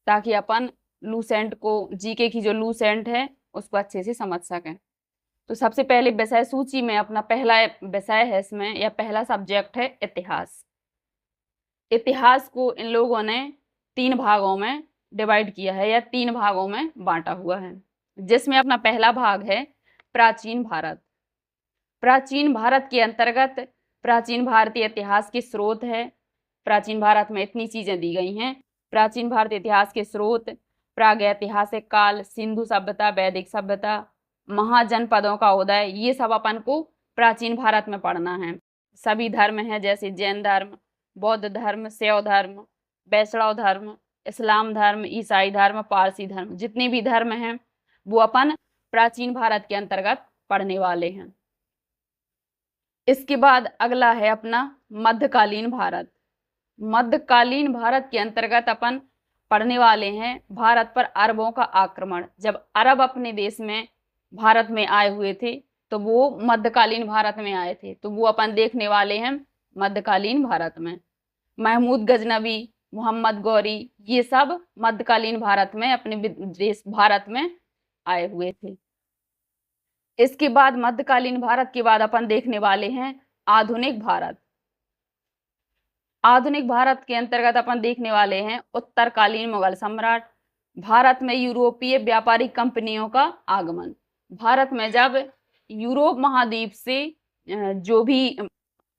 ताकि अपन लूसेंट को, जीके की जो लूसेंट है उसको अच्छे से समझ सकें। तो सबसे पहले विषय सूची में अपना पहला विषय है इसमें, या पहला सब्जेक्ट है इतिहास। इतिहास को इन लोगों ने 3 भागों में डिवाइड किया है, या 3 भागों में बांटा हुआ है, जिसमें अपना पहला भाग है प्राचीन भारत। प्राचीन भारत के अंतर्गत प्राचीन भारतीय इतिहास के स्रोत है। प्राचीन भारत में इतनी चीजें दी गई हैं। प्राचीन भारत इतिहास के स्रोत, प्रागैतिहासिक काल, सिंधु सभ्यता, वैदिक सभ्यता, महाजनपदों का उदय, ये सब अपन को प्राचीन भारत में पढ़ना है। सभी धर्म हैं, जैसे जैन धर्म, बौद्ध धर्म, शैव धर्म, वैष्णव धर्म, इस्लाम धर्म, ईसाई धर्म, पारसी धर्म, जितने भी धर्म हैं वो अपन प्राचीन भारत के अंतर्गत पढ़ने वाले हैं। इसके बाद अगला है अपना मध्यकालीन भारत। मध्यकालीन भारत के अंतर्गत अपन पढ़ने वाले हैं भारत पर अरबों का आक्रमण। जब अरब अपने देश में, भारत में आए हुए थे तो वो मध्यकालीन भारत में आए थे, तो वो अपन देखने वाले हैं मध्यकालीन भारत में। महमूद गजनवी, मोहम्मद गौरी, ये सब मध्यकालीन भारत में, अपने देश भारत में आए हुए थे। इसके बाद मध्यकालीन भारत के बाद अपन देखने वाले हैं आधुनिक भारत। आधुनिक भारत के अंतर्गत अपन देखने वाले हैं उत्तरकालीन मुगल सम्राट। भारत में यूरोपीय व्यापारिक कंपनियों का आगमन। भारत में जब यूरोप महाद्वीप से जो भी,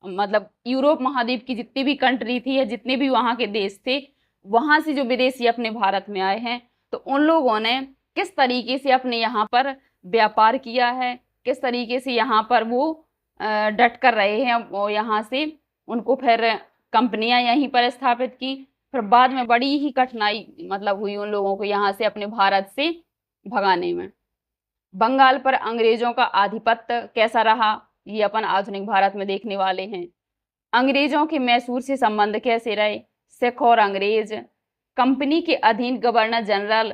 मतलब यूरोप महाद्वीप की जितनी भी कंट्री थी या जितने भी वहाँ के देश थे, वहाँ से जो विदेशी अपने भारत में आए हैं, तो उन लोगों ने किस तरीके से अपने यहाँ पर व्यापार किया है, किस तरीके से यहाँ पर वो डट कर रहे हैं, और यहाँ से उनको फिर कंपनियां यहीं पर स्थापित की। फिर बाद में बड़ी ही कठिनाई मतलब हुई उन लोगों को यहाँ से अपने भारत से भगाने में। बंगाल पर अंग्रेजों का आधिपत्य कैसा रहा, ये अपन आधुनिक भारत में देखने वाले हैं। अंग्रेजों के मैसूर से संबंध कैसे रहे, सिख और अंग्रेज कंपनी के अधीन गवर्नर जनरल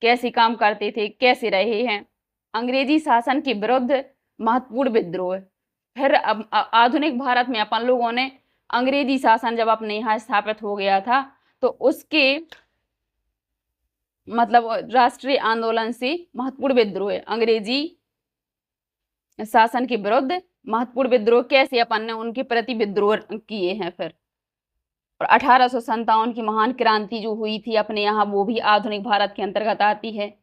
कैसे काम करते थे, कैसे रहे हैं। अंग्रेजी शासन के विरुद्ध महत्वपूर्ण विद्रोह। फिर अब आधुनिक भारत में अपन लोगों ने अंग्रेजी शासन जब अपने यहाँ स्थापित हो गया था, तो उसके मतलब राष्ट्रीय आंदोलन से महत्वपूर्ण विद्रोह, अंग्रेजी शासन के विरुद्ध महत्वपूर्ण विद्रोह कैसे अपन ने उनके प्रति विद्रोह किए हैं। फिर और 1857 की महान क्रांति जो हुई थी अपने यहाँ, वो भी आधुनिक भारत के अंतर्गत आती है।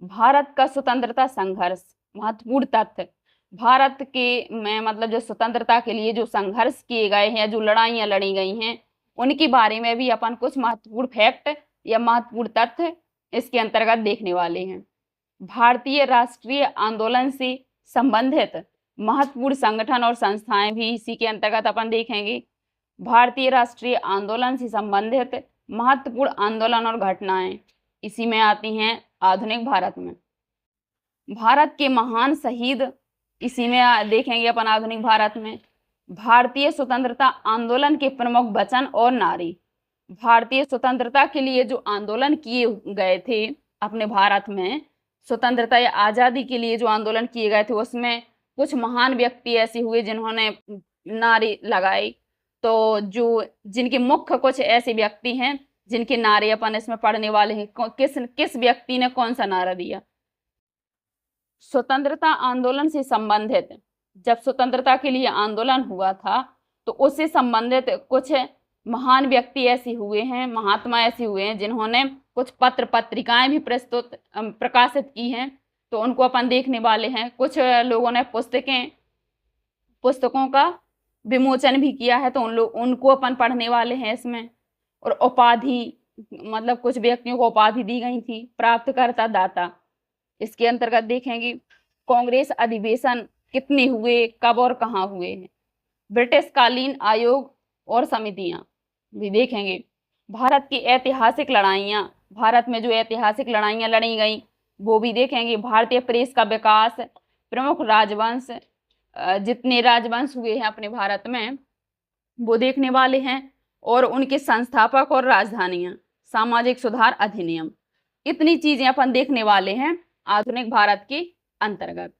भारत का स्वतंत्रता संघर्ष, महत्वपूर्ण तथ्य। भारत के में मतलब जो स्वतंत्रता के लिए जो संघर्ष किए गए हैं, जो लड़ाइयाँ लड़ी गई हैं, उनके बारे में भी अपन कुछ महत्वपूर्ण फैक्ट या महत्वपूर्ण तथ्य इसके अंतर्गत देखने वाले हैं। भारतीय राष्ट्रीय आंदोलन से संबंधित महत्वपूर्ण संगठन और संस्थाएं भी इसी के अंतर्गत अपन देखेंगे। भारतीय राष्ट्रीय आंदोलन से संबंधित महत्वपूर्ण आंदोलन और घटनाएं इसी में आती हैं आधुनिक भारत में। भारत के महान शहीद इसी में देखेंगे अपन आधुनिक भारत में। भारतीय स्वतंत्रता आंदोलन के प्रमुख वचन और नारी। भारतीय स्वतंत्रता के लिए जो आंदोलन किए गए थे अपने भारत में, स्वतंत्रता या आज़ादी के लिए जो आंदोलन किए गए थे, उसमें कुछ महान व्यक्ति ऐसे हुए जिन्होंने नारे लगाई। तो जो जिनके मुख्य कुछ ऐसे व्यक्ति हैं जिनके नारे अपन इसमें पढ़ने वाले हैं। किस व्यक्ति ने कौन सा नारा दिया। स्वतंत्रता आंदोलन से संबंधित, जब स्वतंत्रता के लिए आंदोलन हुआ था तो उससे संबंधित कुछ महान व्यक्ति ऐसे हुए हैं, महात्मा ऐसे हुए हैं जिन्होंने कुछ पत्र पत्रिकाएं भी प्रकाशित की हैं, तो उनको अपन देखने वाले हैं। कुछ लोगों ने पुस्तकों का विमोचन भी किया है, तो उनको अपन पढ़ने वाले हैं इसमें। और उपाधि, मतलब कुछ व्यक्तियों को उपाधि दी गई थी, प्राप्तकर्ता, दाता, इसके अंतर्गत देखेंगे। कांग्रेस अधिवेशन कितने हुए, कब और कहाँ हुए हैं। ब्रिटिश कालीन आयोग और समितियां भी देखेंगे। भारत की ऐतिहासिक लड़ाइयाँ, भारत में जो ऐतिहासिक लड़ाइयाँ लड़ी गई वो भी देखेंगे। भारतीय प्रेस का विकास, प्रमुख राजवंश, जितने राजवंश हुए हैं अपने भारत में वो देखने वाले हैं, और उनके संस्थापक और राजधानियाँ, सामाजिक सुधार अधिनियम, इतनी चीजें अपन देखने वाले हैं आधुनिक भारत के अंतर्गत।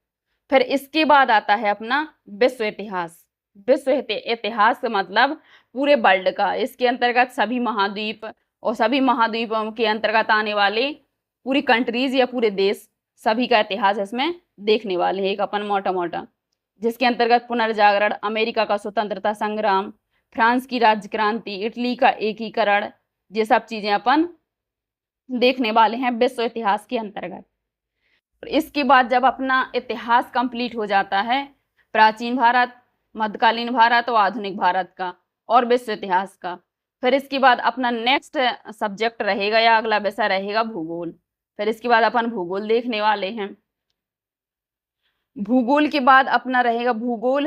फिर इसके बाद आता है अपना विश्व इतिहास। विश्व इतिहास मतलब पूरे वर्ल्ड का, इसके अंतर्गत सभी महाद्वीप और सभी महाद्वीपों के अंतर्गत आने वाले पूरी कंट्रीज या पूरे देश सभी का इतिहास इसमें देखने वाले हैं एक अपन मोटा मोटा, जिसके अंतर्गत पुनर्जागरण, अमेरिका का स्वतंत्रता संग्राम, फ्रांस की राज्य क्रांति, इटली का एकीकरण, ये सब चीजें अपन देखने वाले हैं विश्व इतिहास के अंतर्गत। इसके बाद जब अपना इतिहास कंप्लीट हो जाता है प्राचीन भारत, मध्यकालीन भारत और आधुनिक भारत का और विश्व इतिहास का, फिर इसके बाद अपना नेक्स्ट सब्जेक्ट रहेगा या अगला विषय रहेगा भूगोल। फिर इसके बाद अपन भूगोल देखने वाले हैं। भूगोल के बाद अपना रहेगा भूगोल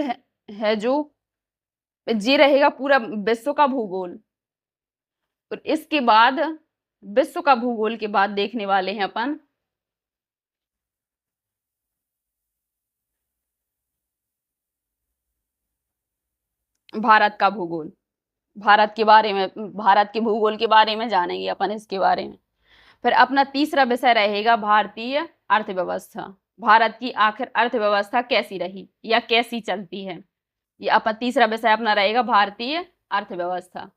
है जो ये रहेगा पूरा विश्व का भूगोल। और इसके बाद विश्व का भूगोल के बाद देखने वाले हैं अपन भारत का भूगोल। भारत के बारे में, भारत के भूगोल के बारे में जानेंगे अपन इसके बारे में। फिर अपना तीसरा विषय रहेगा भारतीय अर्थव्यवस्था। भारत की आखिर अर्थव्यवस्था कैसी रही या कैसी चलती है, ये अपन तीसरा विषय अपना रहेगा भारतीय अर्थव्यवस्था।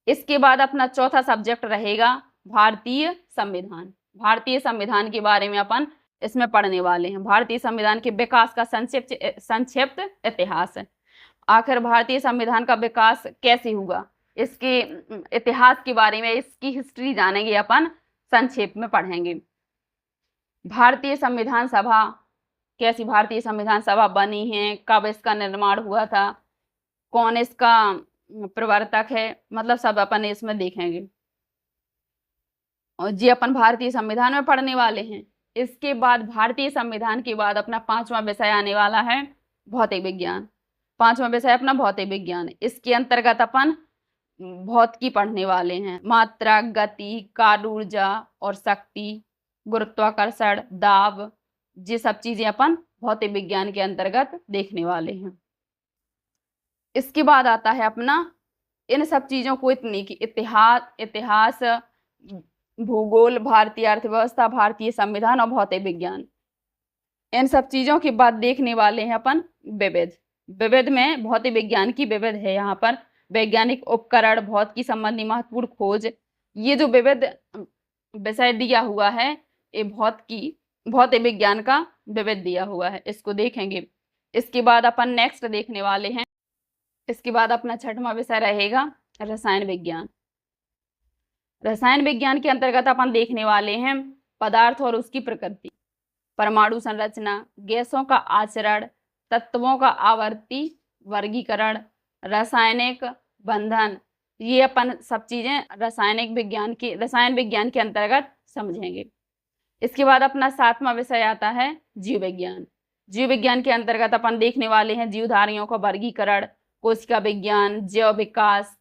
इसके बाद अपना चौथा सब्जेक्ट रहेगा भारतीय संविधान। भारतीय संविधान के बारे में अपन इसमें पढ़ने वाले हैं। भारतीय संविधान के विकास का संक्षिप्त इतिहास है। आखिर भारतीय संविधान का विकास कैसे हुआ, इसके इतिहास के बारे में, इसकी हिस्ट्री जानेंगे अपन, संक्षेप में पढ़ेंगे। भारतीय संविधान सभा, कैसी भारतीय संविधान सभा बनी है, कब इसका निर्माण हुआ था, कौन इसका प्रवर्तक है, मतलब सब अपन इसमें देखेंगे और जी अपन भारतीय संविधान में पढ़ने वाले हैं। इसके बाद भारतीय संविधान के बाद अपना पांचवा विषय आने वाला है भौतिक विज्ञान। पांचवा विषय अपना भौतिक विज्ञान। इसके अंतर्गत अपन भौतिकी पढ़ने वाले हैं। मात्रा, गति, कार्य ऊर्जा और शक्ति, गुरुत्वाकर्षण, दाब, ये सब चीजें अपन भौतिक विज्ञान के अंतर्गत देखने वाले हैं। इसके बाद आता है अपना इन सब चीजों को इतनी कि इतिहास, भूगोल, भारतीय अर्थव्यवस्था, भारतीय संविधान और भौतिक विज्ञान, इन सब चीजों के बाद देखने वाले हैं अपन विविध। विविध में भौतिक विज्ञान की विविध है, यहाँ पर वैज्ञानिक उपकरण, भौतिकी संबंधी महत्वपूर्ण खोज, ये जो विविध विषय दिया हुआ है ये भौतिक विज्ञान का विविध दिया हुआ है, इसको देखेंगे। इसके बाद अपन नेक्स्ट देखने वाले हैं। इसके बाद अपना छठवां विषय रहेगा रसायन विज्ञान। रसायन विज्ञान के अंतर्गत अपन देखने वाले हैं पदार्थ और उसकी प्रकृति, परमाणु संरचना, गैसों का आचरण, तत्वों का आवर्ती वर्गीकरण, रासायनिक बंधन, ये अपन सब चीजें रसायन विज्ञान के अंतर्गत समझेंगे। इसके बाद अपना सातवां विषय आता है जीव विज्ञान। जीव विज्ञान के अंतर्गत अपन देखने वाले हैं जीवधारियों का वर्गीकरण, कोशिका विज्ञान, जैव विकास,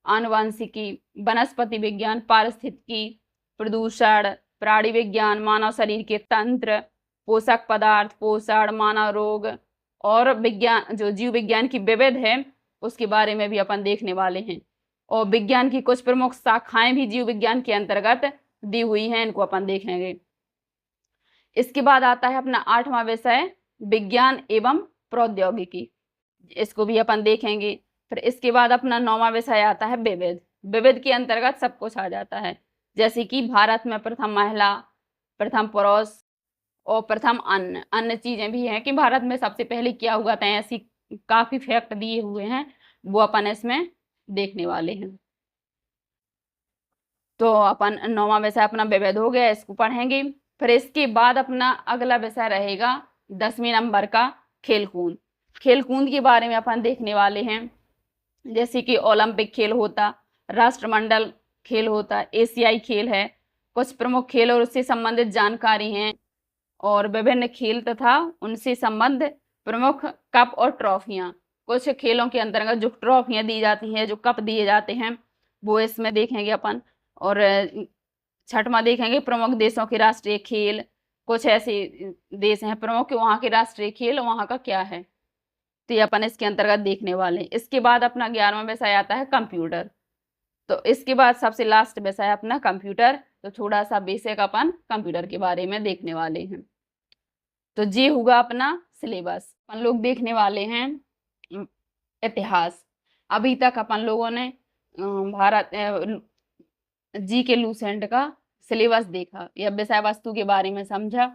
आनुवंशिकी, वनस्पति विज्ञान, पारिस्थितिकी, प्रदूषण, प्राणी विज्ञान, मानव शरीर के तंत्र, पोषक पदार्थ, पोषण, मानव रोग और विज्ञान, जो जीव विज्ञान की विविध है उसके बारे में भी अपन देखने वाले हैं। और विज्ञान की कुछ प्रमुख शाखाएं भी जीव विज्ञान के अंतर्गत दी हुई हैं, इनको अपन देखेंगे। इसके बाद आता है अपना आठवां विषय विज्ञान एवं प्रौद्योगिकी, इसको भी अपन देखेंगे। फिर इसके बाद अपना नौवां विषय आता है विविध। विविध के अंतर्गत सब कुछ आ जाता है, जैसे कि भारत में प्रथम महिला, प्रथम पुरुष और प्रथम अन्य चीजें भी हैं कि भारत में सबसे पहले क्या हुआ था, ऐसी काफी फैक्ट दिए हुए हैं, वो अपन इसमें देखने वाले हैं। तो अपन नौवां विषय अपना विविध हो गया, इसको पढ़ेंगे। फिर इसके बाद अपना अगला विषय रहेगा 10वें नंबर का खेलकूद। खेलकूद के बारे में अपन देखने वाले हैं, जैसे कि ओलंपिक खेल होता, राष्ट्रमंडल खेल होता, एशियाई खेल है, कुछ प्रमुख खेल और उससे संबंधित जानकारी हैं, और विभिन्न खेल तथा उनसे संबंधित प्रमुख कप और ट्रॉफियां। कुछ खेलों के अंतर्गत जो ट्रॉफियां दी जाती हैं, जो कप दिए जाते हैं, वो इसमें देखेंगे अपन। और छठवां देखेंगे प्रमुख देशों के राष्ट्रीय खेल। कुछ ऐसे देश हैं प्रमुख कि वहाँ के राष्ट्रीय खेल वहाँ का क्या है, तो ये अपन इसके अंतर्गत देखने वाले हैं। इसके बाद अपना 11वां विषय आता है कंप्यूटर। तो इसके बाद सबसे लास्ट विषय अपना कंप्यूटर, तो थोड़ा सा बेसिक अपन कंप्यूटर के बारे में देखने वाले हैं। तो ये होगा अपना सिलेबस। अपन लोग देखने वाले हैं इतिहास। अभी तक अपन लोगों ने जी के लूसेंट का सिलेबस देखा या विषय वस्तु के बारे में समझा,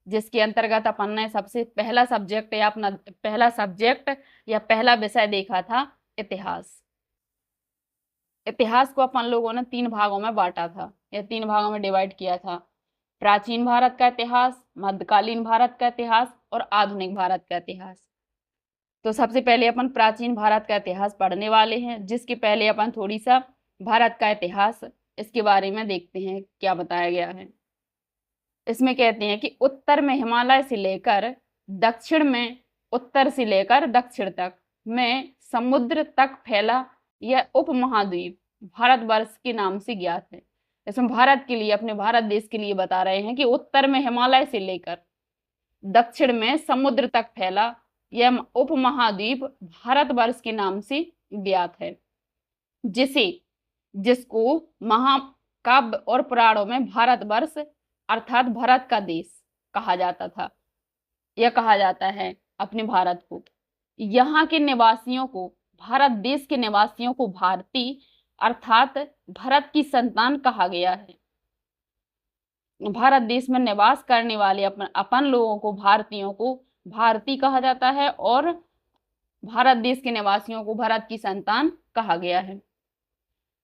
जिसके अंतर्गत अपन ने सबसे पहला सब्जेक्ट या अपना पहला सब्जेक्ट या पहला विषय देखा था इतिहास। इतिहास को अपन लोगों ने 3 भागों में बांटा था या 3 भागों में डिवाइड किया था। प्राचीन भारत का इतिहास, मध्यकालीन भारत का इतिहास और आधुनिक भारत का इतिहास। तो सबसे पहले अपन प्राचीन भारत का इतिहास पढ़ने वाले हैं, जिसके पहले अपन थोड़ी सा भारत का इतिहास इसके बारे में देखते हैं क्या बताया गया है। इसमें कहते हैं कि उत्तर में हिमालय से लेकर दक्षिण में, उत्तर से लेकर दक्षिण तक में समुद्र तक फैला यह उपमहाद्वीप भारतवर्ष के नाम से ज्ञात है। इसमें भारत के लिए, अपने भारत देश के लिए बता रहे हैं कि उत्तर में हिमालय से लेकर दक्षिण में समुद्र तक फैला यह उपमहाद्वीप भारतवर्ष के नाम से ज्ञात है, जिसको महाकाव्य और पुराणों में भारतवर्ष अर्थात भारत का देश कहा जाता था या कहा जाता है अपने भारत को। यहाँ के निवासियों को, भारत देश के निवासियों को भारतीय अर्थात भारत की संतान कहा गया है। भारत देश में निवास करने वाले अपन लोगों को, भारतीयों को भारतीय कहा जाता है और भारत देश के निवासियों को भारत की संतान कहा गया है।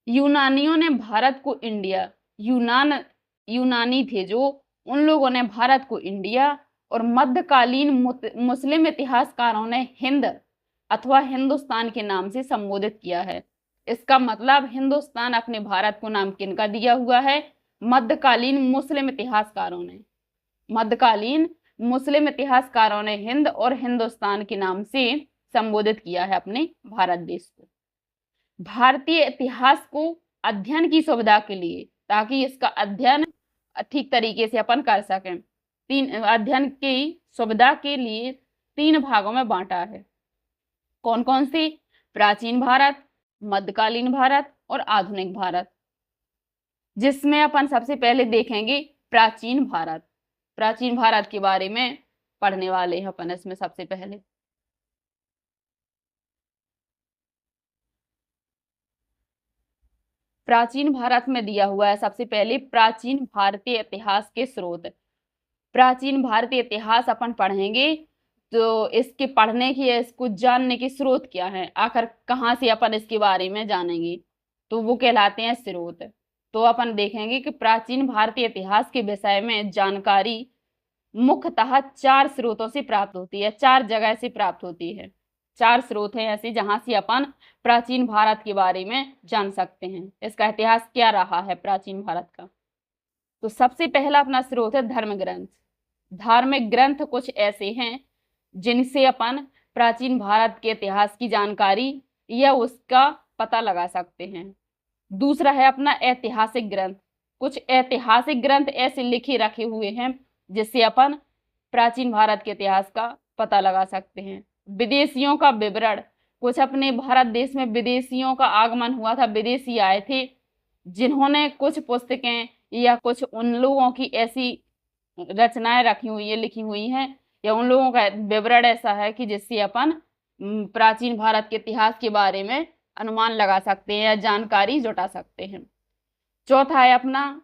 यूनानियों ने भारत को इंडिया, यूनानी थे जो, उन लोगों ने भारत को इंडिया, और मध्यकालीन मुस्लिम इतिहासकारों ने हिंद अथवा हिंदुस्तान के नाम से संबोधित किया है। इसका मतलब हिंदुस्तान अपने भारत को नाम किनका दिया हुआ है? मध्यकालीन मुस्लिम इतिहासकारों ने। मध्यकालीन मुस्लिम इतिहासकारों ने हिंद और हिंदुस्तान के नाम से संबोधित किया है अपने भारत देश को। भारतीय इतिहास को अध्ययन की सुविधा के लिए, ताकि इसका अध्ययन ठीक तरीके से अपन कर सकें, अध्ययन की सुविधा के लिए 3 भागों में बांटा है। कौन कौन से? प्राचीन भारत, मध्यकालीन भारत और आधुनिक भारत, जिसमें अपन सबसे पहले देखेंगे प्राचीन भारत। प्राचीन भारत के बारे में पढ़ने वाले हैं अपन इसमें सबसे पहले। प्राचीन भारत में दिया हुआ है सबसे पहले प्राचीन भारतीय इतिहास के स्रोत। प्राचीन भारतीय इतिहास अपन पढ़ेंगे तो इसके पढ़ने की, इसको जानने के स्रोत क्या है, आखिर कहाँ से अपन इसके बारे में जानेंगे, तो वो कहलाते हैं स्रोत। तो अपन देखेंगे कि प्राचीन भारतीय इतिहास के विषय में जानकारी मुख्यतः 4 स्रोतों से प्राप्त होती है, 4 जगह से प्राप्त होती है। 4 स्रोत हैं ऐसे जहां से अपन प्राचीन भारत के बारे में जान सकते हैं, इसका इतिहास क्या रहा है प्राचीन भारत का। तो सबसे पहला अपना स्रोत है धर्म ग्रंथ। धार्मिक ग्रंथ कुछ ऐसे हैं जिनसे अपन प्राचीन भारत के इतिहास की जानकारी या उसका पता लगा सकते हैं। दूसरा है अपना ऐतिहासिक ग्रंथ। कुछ ऐतिहासिक ग्रंथ ऐसे लिखे रखे हुए हैं जिससे अपन प्राचीन भारत के इतिहास का पता लगा सकते हैं। विदेशियों का विवरण, कुछ अपने भारत देश में विदेशियों का आगमन हुआ था, विदेशी आए थे जिन्होंने कुछ पुस्तकें या कुछ उन लोगों की ऐसी रचनाएं रखी हुई है, लिखी हुई हैं, या उन लोगों का विवरण ऐसा है कि जिससे अपन प्राचीन भारत के इतिहास के बारे में अनुमान लगा सकते हैं या जानकारी जुटा सकते हैं। चौथा है अपना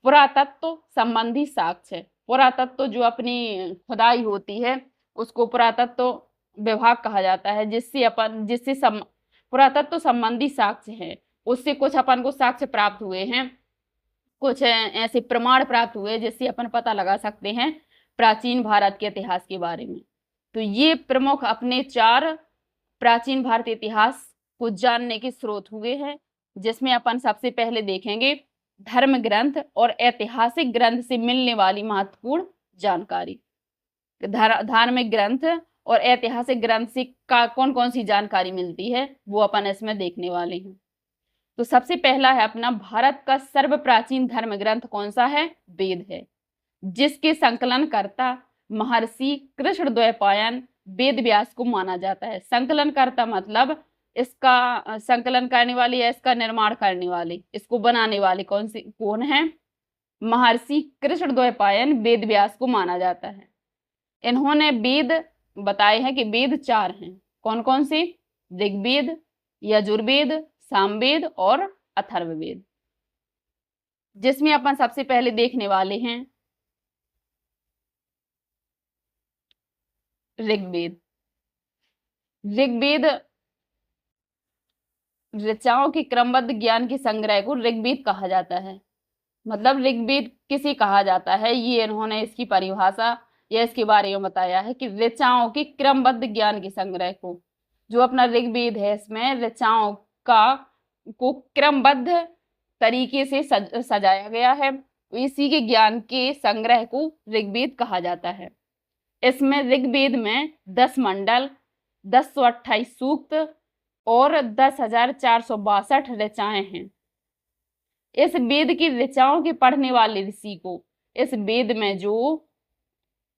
पुरातत्व संबंधी साक्ष्य। पुरातत्व जो अपनी खुदाई होती है उसको पुरातत्व विभाग कहा जाता है, जिससे पुरातत्व संबंधी साक्ष्य है, उससे कुछ अपन को साक्ष्य प्राप्त हुए हैं, कुछ ऐसे प्रमाण प्राप्त हुए जिससे अपन पता लगा सकते हैं प्राचीन भारत के इतिहास के बारे में। तो ये प्रमुख अपने 4 प्राचीन भारतीय इतिहास को जानने के स्रोत हुए हैं, जिसमें अपन सबसे पहले देखेंगे धर्म ग्रंथ और ऐतिहासिक ग्रंथ से मिलने वाली महत्वपूर्ण जानकारी। धार्मिक ग्रंथ और ऐतिहासिक ग्रंथ से कौन कौन सी जानकारी मिलती है वो अपन इसमें देखने वाले हैं। तो सबसे पहला है अपना भारत का सर्वप्राचीन धर्म ग्रंथ कौन सा है? वेद है, जिसके संकलनकर्ता महर्षि कृष्णद्वैपायन वेद व्यास को माना जाता है। संकलनकर्ता मतलब इसका संकलन करने वाले या इसका निर्माण करने वाले, इसको बनाने वाले कौन है? महर्षि कृष्णद्वैपायन वेद व्यास को माना जाता है। इन्होंने वेद बताए हैं कि वेद 4 हैं। कौन कौन से? ऋग्वेद, यजुर्वेद, सामवेद और अथर्ववेद। जिसमें अपन सबसे पहले देखने वाले हैं ऋग्वेद। ऋग्वेद ऋचाओं के क्रमबद्ध ज्ञान के संग्रह को ऋग्वेद कहा जाता है। मतलब ऋग्वेद किसे कहा जाता है, ये इन्होंने इसकी परिभाषा या इसके बारे में बताया है कि ऋचाओं के क्रमबद्ध ज्ञान के संग्रह को, जो अपना ऋग्वेद है इसमें ऋचाओं को क्रमबद्ध तरीके से सजाया गया है, इसी के ज्ञान के संग्रह को ऋग्वेद कहा जाता है। इसमें ऋग्वेद में 10 मंडल, 1028 सूक्त और 10,462 ऋचाएं हैं। इस वेद की ऋचाओं के पढ़ने वाले ऋषि को, इस वेद में जो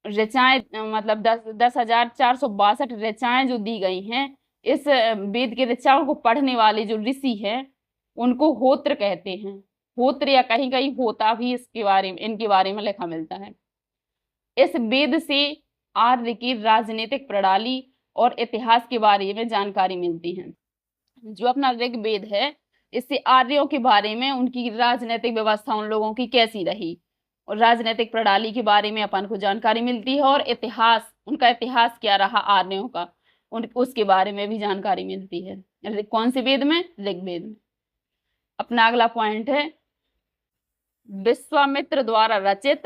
ऋचाएं मतलब 10,462 ऋचाएं जो दी गई हैं, इस वेद के ऋचाओं को पढ़ने वाले जो ऋषि हैं उनको होत्र कहते हैं। होत्र या कहीं कहीं होता भी इसके बारे में, इनके बारे में लिखा मिलता है। इस वेद से आर्य की राजनीतिक प्रणाली और इतिहास के बारे में जानकारी मिलती है। जो अपना ऋग्वेद है, इससे आर्यों के बारे में, उनकी राजनीतिक व्यवस्था उन लोगों की कैसी रही और राजनीतिक प्रणाली के बारे में अपन को जानकारी मिलती है, और इतिहास, उनका इतिहास क्या रहा आर्यों का, उसके बारे में भी जानकारी मिलती है। कौन से वेद में? ऋग्वेद में। अपना अगला पॉइंट है विश्वामित्र द्वारा रचित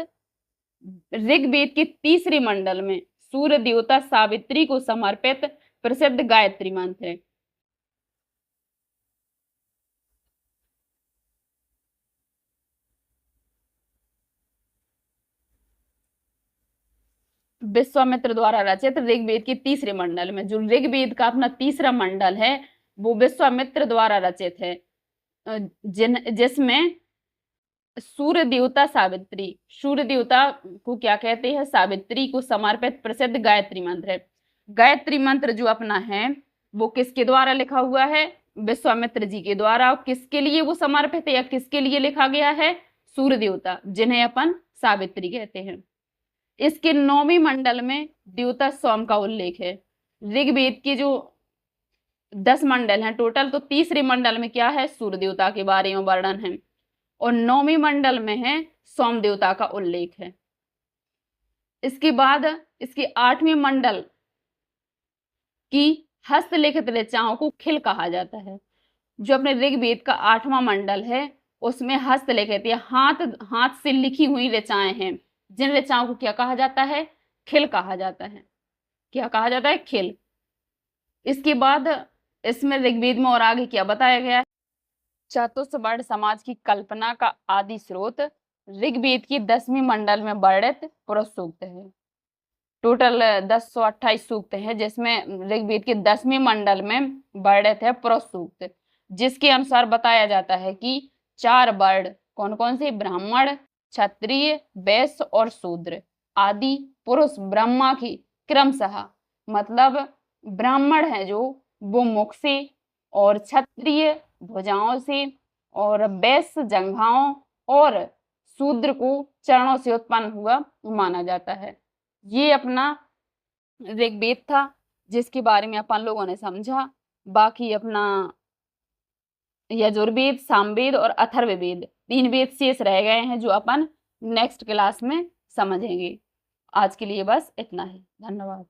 ऋग्वेद के तीसरे मंडल में सूर्य देवता सावित्री को समर्पित प्रसिद्ध गायत्री मंत्र है। विश्वामित्र द्वारा रचित ऋग्वेद के तीसरे मंडल में, जो ऋग्वेद का अपना तीसरा मंडल है वो विश्वामित्र द्वारा रचित है, जिसमें सूर्य देवता सावित्री, सूर्य देवता को क्या कहते हैं? सावित्री को समर्पित प्रसिद्ध गायत्री मंत्र है। गायत्री मंत्र जो अपना है वो किसके द्वारा लिखा हुआ है? विश्वामित्र जी के द्वारा। किसके लिए वो समर्पित है या किसके लिए लिखा गया है? सूर्य देवता, जिन्हें अपन सावित्री कहते हैं। इसके 9वें मंडल में देवता सोम का उल्लेख है। ऋग्वेद के जो 10 मंडल हैं टोटल, तो तीसरे मंडल में क्या है? सूर्य देवता के बारे में वर्णन है, और 9वें मंडल में है सोम देवता का उल्लेख है। इसके बाद इसके 8वें मंडल की हस्तलिखित ऋचाओं को खिल कहा जाता है। जो अपने ऋग्वेद का 8वां मंडल है उसमें हस्तलिखित या हाथ से लिखी हुई ऋचाएं हैं, जिन ऋचाओं को क्या कहा जाता है? खिल कहा जाता है। क्या कहा जाता है? खिल। इसके बाद इसमें ऋग्वेद में और आगे क्या बताया गया है? चतुष्वर्ण समाज की कल्पना का आदि स्रोत ऋग्वेद की 10वें मंडल में वर्णित पुरुष सूक्त है। टोटल 1028 सूक्त है, जिसमें ऋग्वेद के 10वें मंडल में वर्णित है पुरुष सूक्त, जिसके अनुसार बताया जाता है कि 4 वर्ण कौन कौन से? ब्राह्मण, क्षत्रिय, वैश्य और शूद्र आदि पुरुष ब्रह्मा की क्रमशः, मतलब ब्राह्मण है जो वो मुख से, और क्षत्रिय भुजाओं से, और वैश्य जंघाओं, और शूद्र को चरणों से उत्पन्न हुआ माना जाता है। ये अपना ऋग्वेद था जिसके बारे में अपन लोगों ने समझा। बाकी अपना यजुर्वेद, सामवेद और अथर्ववेद 3 वेद शेष रह गए हैं जो अपन नेक्स्ट क्लास में समझेंगे। आज के लिए बस इतना ही। धन्यवाद।